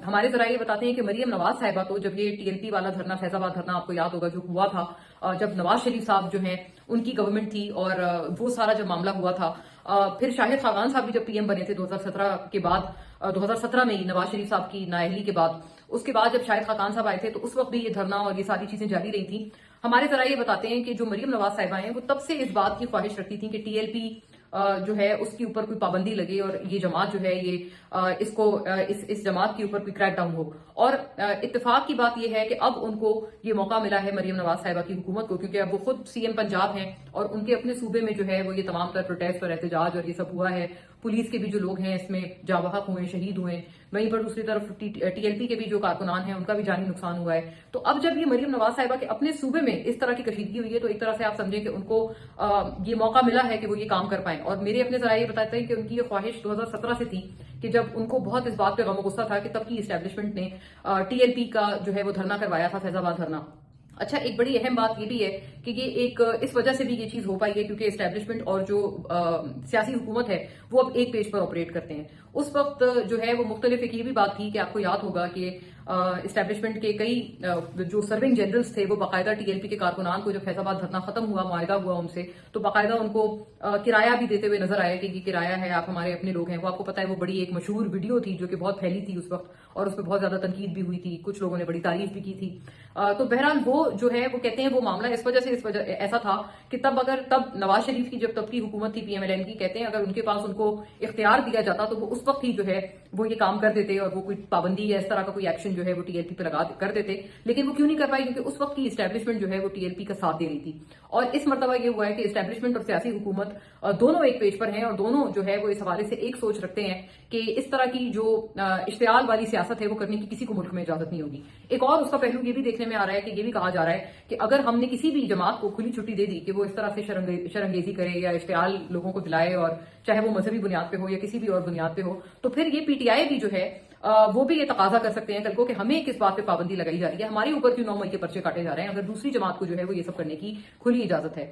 ہمارے ذرائع یہ بتاتے ہیں کہ مریم نواز صاحبہ تو جب یہ ٹی ایل پی والا دھرنا فیض آباد دھرنا آپ کو یاد ہوگا جو ہوا تھا جب نواز شریف صاحب جو ہیں ان کی گورنمنٹ تھی اور وہ سارا جب معاملہ ہوا تھا پھر شاہد خاقان صاحب بھی جب پی ایم بنے تھے 2017 کے بعد 2017 میں ہی نواز شریف صاحب کی نااہلی کے بعد اس کے بعد جب شاہد خاقان صاحب آئے تھے تو اس وقت بھی یہ دھرنا اور یہ ساری چیزیں جاری رہی تھیں. ہمارے ذرائع یہ بتاتے ہیں کہ جو مریم نواز صاحبہ ہیں وہ تب سے اس بات کی خواہش رکھتی تھیں کہ ٹی ایل پی جو ہے اس کے اوپر کوئی پابندی لگے اور یہ جماعت جو ہے یہ اس جماعت کے اوپر کوئی کریک ڈاؤن ہو. اور اتفاق کی بات یہ ہے کہ اب ان کو یہ موقع ملا ہے مریم نواز صاحبہ کی حکومت کو، کیونکہ اب وہ خود سی ایم پنجاب ہیں اور ان کے اپنے صوبے میں جو ہے وہ یہ تمام تر پروٹیسٹ اور احتجاج اور یہ سب ہوا ہے. پولیس کے بھی جو لوگ ہیں اس میں جاں بحق ہوئے، شہید ہوئے. وہیں پر دوسری طرف ٹی ایل پی کے بھی جو کارکنان ہیں ان کا بھی جانی نقصان ہوا ہے. تو اب جب یہ مریم نواز صاحبہ کے اپنے صوبے میں اس طرح کی کشیدگی ہوئی ہے تو ایک طرح سے آپ سمجھیں کہ ان کو یہ موقع ملا ہے کہ وہ یہ کام کر پائیں. اور میرے اپنے ذرائع یہ بتاتے ہیں کہ ان کی یہ خواہش 2017 سے تھی کہ جب ان کو بہت اس بات پہ غم و غصہ تھا کہ تب کی اسٹیبلشمنٹ نے ٹی ایل پی کا جو ہے وہ دھرنا کروایا تھا، فیض آباد دھرنا. اچھا، ایک بڑی اہم بات یہ بھی ہے کہ یہ ایک اس وجہ سے بھی یہ چیز ہو پائی ہے کیونکہ اسٹیبلشمنٹ اور جو سیاسی حکومت ہے وہ اب ایک پیج پر آپریٹ کرتے ہیں. اس وقت جو ہے وہ مختلف ایک یہ بھی بات تھی کہ آپ کو یاد ہوگا کہ اسٹیبلشمنٹ کے کئی جو سرونگ جنرلز تھے وہ باقاعدہ ٹی ایل پی کے کارکنان کو جب فیض آباد دھرنا ختم ہوا، معاہدہ ہوا ان سے، تو باقاعدہ ان کو کرایہ بھی دیتے ہوئے نظر آئے کہ یہ کرایہ ہے، آپ ہمارے اپنے لوگ ہیں. وہ آپ کو پتا ہے وہ بڑی ایک مشہور ویڈیو تھی جو کہ بہت پھیلی تھی اس وقت اور اس پہ بہت زیادہ تنقید بھی ہوئی تھی، کچھ لوگوں نے بڑی تعریف بھی کی تھی. تو بہرحال وہ جو ہے وہ کہتے ہیں وہ معاملہ اس وجہ سے ایسا تھا کہ تب نواز شریف کی جب تب کی حکومت تھی پی ایم ایل این کی، کہتے ہیں اگر ان کے پاس ان کو اختیار دیا جاتا تو وہ اس وقت ہی جو ہے وہ یہ کام کر دیتے اور وہ کوئی پابندی یا اس طرح کا کوئی ایکشن جو ہے وہ ٹی ایل پی پہ کر دیتے. لیکن وہ کیوں نہیں کر پائی؟ کیونکہ اس وقت کی اسٹیبلشمنٹ جو ہے وہ ٹی ایل پی کا ساتھ دے رہی تھی. اور اس مرتبہ یہ ہوا ہے کہ اسٹیبلشمنٹ اور سیاسی حکومت دونوں ایک پیج پر ہیں اور دونوں جو ہے وہ اس حوالے سے ایک سوچ رکھتے ہیں کہ اس طرح کی جو اشتعال والی سیاست ہے وہ کرنے کی کسی کو ملک میں اجازت نہیں ہوگی. ایک اور اس کا پہلو یہ بھی دیکھنے میں آ رہا ہے کہ یہ بھی کہا جا رہا ہے کہ اگر ہم نے کسی بھی جماعت کو کھلی چھٹی دے دی کہ وہ اس طرح سے شرنگیزی کرے یا اشتعال لوگوں کو دلائے، اور چاہے وہ مذہبی بنیاد پہ ہو یا کسی بھی اور بنیاد پہ ہو، تو پھر یہ پی ٹی آئی بھی جو ہے وہ بھی یہ تقاضا کر سکتے ہیں کل کو کہ ہمیں کس بات پہ پابندی لگائی جا رہی ہے، ہمارے اوپر کیوں 9 مئی کے پرچے کاٹے جا رہے ہیں اگر دوسری جماعت کو جو ہے وہ یہ سب کرنے کی کھلی اجازت ہے.